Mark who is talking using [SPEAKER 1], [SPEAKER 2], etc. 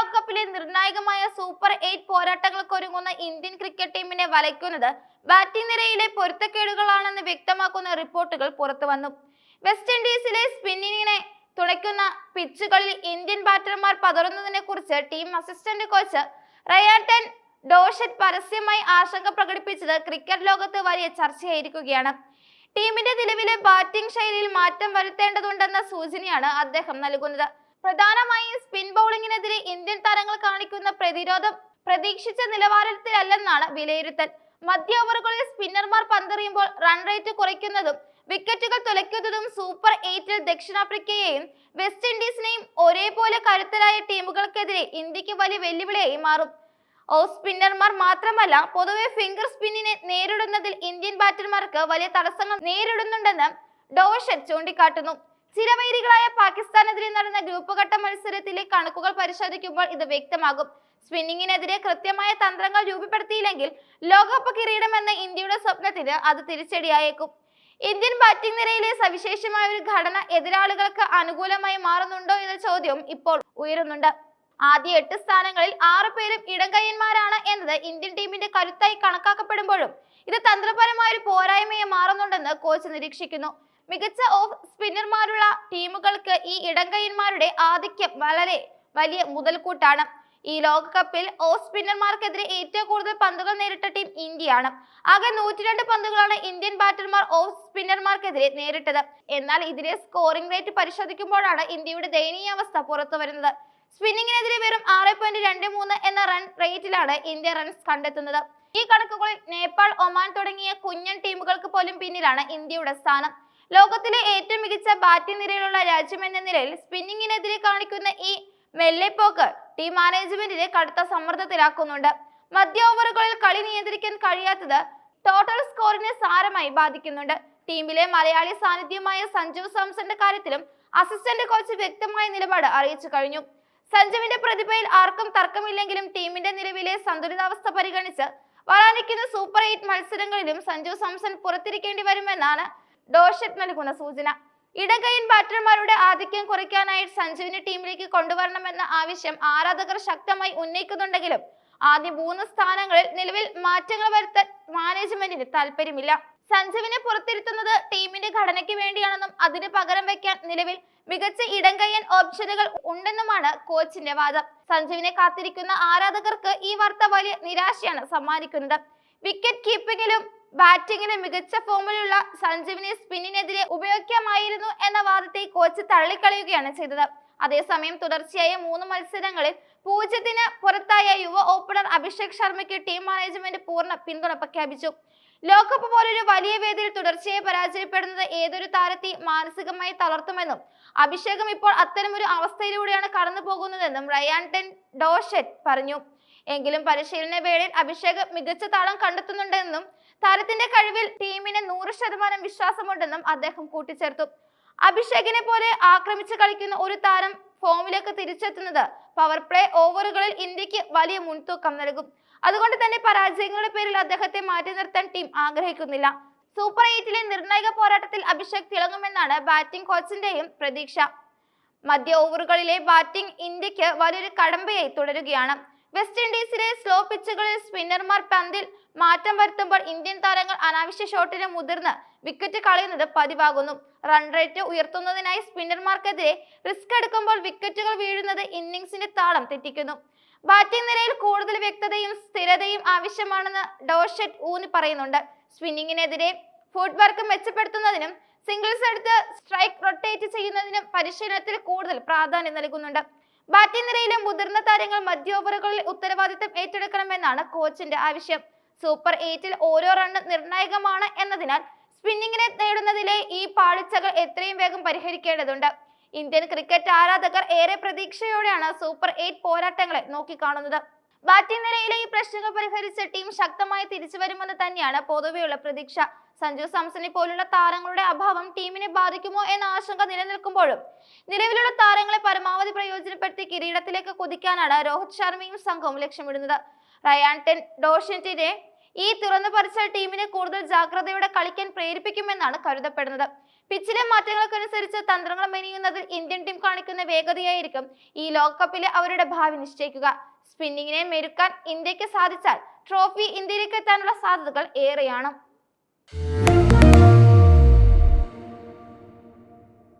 [SPEAKER 1] ലോകകപ്പിലെ നിർണായകമായ super 8 പോരാട്ടങ്ങൾക്കൊരുങ്ങുന്ന Indian cricket ടീമിനെ വലയ്ക്കുന്നത് ബാറ്റിംഗ് നിരയിലെ പൊരുത്തക്കേടുകളാണെന്ന് വ്യക്തമാക്കുന്ന റിപ്പോർട്ടുകൾ പുറത്തുവന്നു. വെസ്റ്റ് ഇൻഡീസിലെ സ്പിന്നിങ്ങിനെ തുണയ്ക്കുന്ന പിച്ചുകളിൽ ഇന്ത്യൻ ബാറ്റർമാർ പതറുന്നതിനെ കുറിച്ച് team assistant coach Ryan ten Doeschate പരസ്യമായി ആശങ്ക പ്രകടിപ്പിച്ചത് ക്രിക്കറ്റ് ലോകത്ത് വലിയ ചർച്ചയായിരിക്കുകയാണ്. ടീമിന്റെ നിലവിലെ ബാറ്റിംഗ് ശൈലിയിൽ മാറ്റം വരുത്തേണ്ടതുണ്ടെന്ന സൂചനയാണ് അദ്ദേഹം നൽകുന്നത്. പ്രധാനമായും സ്പിൻ ബൗളിംഗിനെതിരെ ഇന്ത്യൻ താരങ്ങൾ കാണിക്കുന്ന പ്രതിരോധം പ്രതീക്ഷിച്ച നിലവാരത്തിലല്ലെന്നാണ് വിലയിരുത്തൽ. മധ്യ ഓവറുകളിൽ സ്പിന്നർമാർ പന്തെറിയുമ്പോൾ റൺ റേറ്റ് കുറയ്ക്കുന്നതും വിക്കറ്റുകൾ തുലയ്ക്കുന്നതും സൂപ്പർ 8-ൽ ദക്ഷിണാഫ്രിക്കയെയും വെസ്റ്റ് ഇൻഡീസിനെയും ഒരേപോലെ കരുത്തരായ ടീമുകൾക്കെതിരെ ഇന്ത്യക്ക് വലിയ വെല്ലുവിളിയായി മാറും. ഓഫ് സ്പിന്നർമാർ മാത്രമല്ല, പൊതുവെ ഫിംഗർ സ്പിന്നിനെ നേരിടുന്നതിൽ ഇന്ത്യൻ ബാറ്റർമാർക്ക് വലിയ തടസ്സങ്ങൾ നേരിടുന്നുണ്ടെന്ന് ഡോഷറ്റ് ചൂണ്ടിക്കാട്ടുന്നു. ചിരവൈരികളായ പാകിസ്ഥാനെതിരെ നടന്ന ഗ്രൂപ്പ് ഘട്ട മത്സരത്തിലെ കണക്കുകൾ പരിശോധിക്കുമ്പോൾ ഇത് വ്യക്തമാകും. സ്പിന്നിങ്ങിനെതിരെ കൃത്യമായ തന്ത്രങ്ങൾ രൂപപ്പെടുത്തിയില്ലെങ്കിൽ ലോകകപ്പ് കിരീടം എന്ന ഇന്ത്യയുടെ സ്വപ്നത്തിന് അത് തിരിച്ചടിയായേക്കും. ഇന്ത്യൻ ബാറ്റിംഗ് നിരയിലെ സവിശേഷമായ ഒരു ഘടന എതിരാളികൾക്ക് അനുകൂലമായി മാറുന്നുണ്ടോ എന്ന ചോദ്യവും ഇപ്പോൾ ഉയരുന്നുണ്ട്. ആദ്യ 8 സ്ഥാനങ്ങളിൽ 6 പേരും ഇടംകൈയ്യന്മാരാണ് എന്നത് ഇന്ത്യൻ ടീമിന്റെ കരുത്തായി കണക്കാക്കപ്പെടുമ്പോഴും ഇത് തന്ത്രപരമായ ഒരു പോരായ്മയെ മാറുന്നുണ്ടെന്ന് കോച്ച് നിരീക്ഷിക്കുന്നു. മികച്ച ഓഫ് സ്പിന്നർമാരുള്ള ടീമുകൾക്ക് ഈ ഇടംകൈയ്യന്മാരുടെ ആധിക്യം വളരെ വലിയ മുതൽക്കൂട്ടാണ്. ഈ ലോകകപ്പിൽ ഓഫ് സ്പിന്നർമാർക്കെതിരെ ഏറ്റവും കൂടുതൽ പന്തുകൾ നേരിട്ട ടീം ഇന്ത്യയാണ്. ആകെ 102 പന്തുകളാണ് ഇന്ത്യൻ ബാറ്റർമാർ ഓഫ് സ്പിന്നർമാർക്കെതിരെ നേരിട്ടത്. എന്നാൽ ഇതിലെ സ്കോറിംഗ് റേറ്റ് പരിശോധിക്കുമ്പോഴാണ് ഇന്ത്യയുടെ ദയനീയാവസ്ഥ പുറത്തു വരുന്നത്. സ്പിന്നിങ്ങിനെതിരെ വെറും 6.23 എന്ന റൺ റേറ്റിലാണ് ഇന്ത്യ റൺസ് കണ്ടെത്തുന്നത്. ഈ കണക്കുകളിൽ നേപ്പാൾ, ഒമാൻ തുടങ്ങിയ കുഞ്ഞൻ ടീമുകൾക്ക് പോലും പിന്നിലാണ് ഇന്ത്യയുടെ സ്ഥാനം. ലോകത്തിലെ ഏറ്റവും മികച്ച ബാറ്റിംഗ് നിരയിലുള്ള രാജ്യമെന്ന നിലയിൽ സ്പിന്നിങ്ങിനെതിരെ കാണിക്കുന്ന ഈ മെല്ലെപ്പോക്ക് ടീം മാനേജ്മെന്റിനെ കടുത്ത സമ്മർദ്ദത്തിലാക്കുന്നുണ്ട്. മധ്യ ഓവറുകളിൽ കളി നിയന്ത്രിക്കാൻ കഴിയാത്തത് ടോട്ടൽ സ്കോറിനെ സാരമായി ബാധിക്കുന്നുണ്ട്. ടീമിലെ മലയാളി സാന്നിധ്യമായ സഞ്ജു സാംസന്റെ കാര്യത്തിലും അസിസ്റ്റന്റ് കോച്ച് വ്യക്തമായ നിലപാട് അറിയിച്ചു കഴിഞ്ഞു. സഞ്ജുവിന്റെ പ്രതിഭയിൽ ആർക്കും തർക്കമില്ലെങ്കിലും ടീമിന്റെ നിലവിലെ സന്തുലിതാവസ്ഥ പരിഗണിച്ച് വരാനിരിക്കുന്ന സൂപ്പർ 8 മത്സരങ്ങളിലും സഞ്ജു സാംസൺ പുറത്തിരിക്കേണ്ടി വരുമെന്നാണ് ഡോഷറ്റ് നൽകുന്ന സൂചന. ഇടംകൈയ്യൻ ബാറ്റർമാരുടെ ആധിക്യം കുറയ്ക്കാനായി സഞ്ജുവിനെ ടീമിലേക്ക് കൊണ്ടുവരണമെന്ന ആവശ്യം ആരാധകർ ശക്തമായി ഉന്നയിക്കുന്നുണ്ടെങ്കിലും ആദ്യ 3 സ്ഥാനങ്ങളിൽ നിലവിൽ മാറ്റങ്ങൾ വരുത്താൻ മാനേജ്മെന്റിന് താല്പര്യമില്ല. സഞ്ജുവിനെ പുറത്തിരുത്തുന്നത് ടീമിന്റെ ഘടനയ്ക്ക് വേണ്ടിയാണെന്നും അതിന് പകരം വയ്ക്കാൻ നിലവിൽ മികച്ച ഇടംകൈയ്യൻ ഓപ്ഷനുകൾ ഉണ്ടെന്നുമാണ് കോച്ചിന്റെ വാദം. സഞ്ജുവിനെ കാത്തിരിക്കുന്ന ആരാധകർക്ക് ഈ വാർത്ത വലിയ നിരാശയാണ് സമ്മാനിക്കുന്നത്. വിക്കറ്റ് കീപ്പിംഗിലും ബാറ്റിംഗിലും മികച്ച ഫോമിലുള്ള സഞ്ജുവിനെ സ്പിന്നിനെതിരെ ഉപയോഗിക്കാമായിരുന്നു എന്ന വാദത്തെ കോച്ച് തള്ളിക്കളയുകയാണ് ചെയ്തത്. അതേസമയം തുടർച്ചയായ 3 മത്സരങ്ങളിൽ 0-ന് പുറത്തായ യുവ ഓപ്പണർ അഭിഷേക് ശർമ്മയ്ക്ക് ടീം മാനേജ്മെന്റ് പൂർണ്ണ പിന്തുണ പ്രഖ്യാപിച്ചു. ലോകകപ്പ് പോലൊരു വലിയ വേദിയിൽ തുടർച്ചയായി പരാജയപ്പെടുന്നത് ഏതൊരു താരത്തെ മാനസികമായി തളർത്തുമെന്നും അഭിഷേകം ഇപ്പോൾ അത്തരമൊരു അവസ്ഥയിലൂടെയാണ് കടന്നു പോകുന്നതെന്നും റയാൻ ടെൻ ഡോഷറ്റ് പറഞ്ഞു. എങ്കിലും പരിശീലന വേളയിൽ അഭിഷേക് മികച്ച താളം കണ്ടെത്തുന്നുണ്ടെന്നും താരത്തിന്റെ കഴിവിൽ ടീമിന് 100% വിശ്വാസമുണ്ടെന്നും അദ്ദേഹം കൂട്ടിച്ചേർത്തു. അഭിഷേകിനെ പോലെ ആക്രമിച്ച് കളിക്കുന്ന ഒരു താരം ഫോമിലേക്ക് തിരിച്ചെത്തുന്നത് പവർ പ്ലേ ഓവറുകളിൽ ഇന്ത്യക്ക് വലിയ മുൻതൂക്കം നൽകും. അതുകൊണ്ട് തന്നെ പരാജയങ്ങളുടെ പേരിൽ അദ്ദേഹത്തെ മാറ്റി നിർത്താൻ ടീം ആഗ്രഹിക്കുന്നില്ല. സൂപ്പർ 8-ലെ നിർണായക പോരാട്ടത്തിൽ അഭിഷേക് തിളങ്ങുമെന്നാണ് ബാറ്റിംഗ് കോച്ചിന്റെയും പ്രതീക്ഷ. മധ്യ ഓവറുകളിലെ ബാറ്റിംഗ് ഇന്ത്യക്ക് വലിയൊരു കടമ്പയായി തുടരുകയാണ്. വെസ്റ്റ് ഇൻഡീസിലെ സ്ലോ പിച്ചുകളിൽ സ്പിന്നർമാർ പന്തിൽ മാറ്റം വരുത്തുമ്പോൾ ഇന്ത്യൻ താരങ്ങൾ അനാവശ്യ ഷോട്ടിന് മുതിർന്ന് വിക്കറ്റ് കളയുന്നത് പതിവാകുന്നു. റൺ റേറ്റ് ഉയർത്തുന്നതിനായി സ്പിന്നർമാർക്കെതിരെ റിസ്ക് എടുക്കുമ്പോൾ വിക്കറ്റുകൾ വീഴുന്നത് ഇന്നിംഗ്സിന്റെ താളം തെറ്റിക്കുന്നു. ബാറ്റിംഗ് നിരയിൽ കൂടുതൽ വ്യക്തതയും സ്ഥിരതയും ആവശ്യമാണെന്ന് ഡോഷറ്റ് ഊന്നി പറയുന്നുണ്ട്. സ്പിന്നിങ്ങിനെതിരെ ഫുട് വർക്ക് മെച്ചപ്പെടുത്തുന്നതിനും സിംഗിൾസ് എടുത്ത് സ്ട്രൈക്ക് റൊട്ടേറ്റ് ചെയ്യുന്നതിനും പരിശീലനത്തിൽ കൂടുതൽ പ്രാധാന്യം നൽകുന്നുണ്ട്. ബാറ്റിംഗ് നിരയിലെ മുതിർന്ന താരങ്ങൾ മധ്യ ഓവറുകളിൽ ഉത്തരവാദിത്തം ഏറ്റെടുക്കണമെന്നാണ് കോച്ചിന്റെ ആവശ്യം. സൂപ്പർ 8-ൽ ഓരോ റണ്ണ് നിർണായകമാണ് എന്നതിനാൽ സ്പിന്നിങ്ങിനെ നേടുന്നതിലെ ഈ പാളിച്ചകൾ എത്രയും വേഗം പരിഹരിക്കേണ്ടതുണ്ട്. ഇന്ത്യൻ ക്രിക്കറ്റ് ആരാധകർ ഏറെ പ്രതീക്ഷയോടെയാണ് സൂപ്പർ 8 പോരാട്ടങ്ങളെ നോക്കിക്കാണുന്നത്. ബാറ്റിംഗ് നിരയിലെ ഈ പ്രശ്നങ്ങൾ പരിഹരിച്ച് ടീം ശക്തമായി തിരിച്ചു വരുമെന്ന് തന്നെയാണ് പൊതുവെയുള്ള പ്രതീക്ഷ. സഞ്ജു സാംസനെ പോലുള്ള താരങ്ങളുടെ അഭാവം ടീമിനെ ബാധിക്കുമോ എന്ന ആശങ്ക നിലനിൽക്കുമ്പോഴും നിലവിലുള്ള താരങ്ങളെ പരമാവധി പ്രയോജനപ്പെടുത്തി കിരീടത്തിലേക്ക് കുതിക്കാനാണ് രോഹിത് ശർമ്മയും സംഘവും ലക്ഷ്യമിടുന്നത്. റയാൻ ടെൻ ഡോഷറ്റിന്റെ ഈ തുറന്നു പറച്ചിൽ ടീമിനെ കൂടുതൽ ജാഗ്രതയോടെ കളിക്കാൻ പ്രേരിപ്പിക്കുമെന്നാണ് കരുതപ്പെടുന്നത്. പിച്ചിലെ മാറ്റങ്ങൾക്കനുസരിച്ച് തന്ത്രങ്ങൾ മെനയുന്നതിൽ ഇന്ത്യൻ ടീം കാണിക്കുന്ന വേഗതയായിരിക്കും ഈ ലോകകപ്പിലെ അവരുടെ ഭാവി നിശ്ചയിക്കുക. സ്പിന്നിങ്ങിനെ മെരുക്കാൻ ഇന്ത്യക്ക് സാധിച്ചാൽ ട്രോഫി ഇന്ത്യയിലേക്ക് എത്താനുള്ള സാധ്യതകൾ ഏറെയാണ്.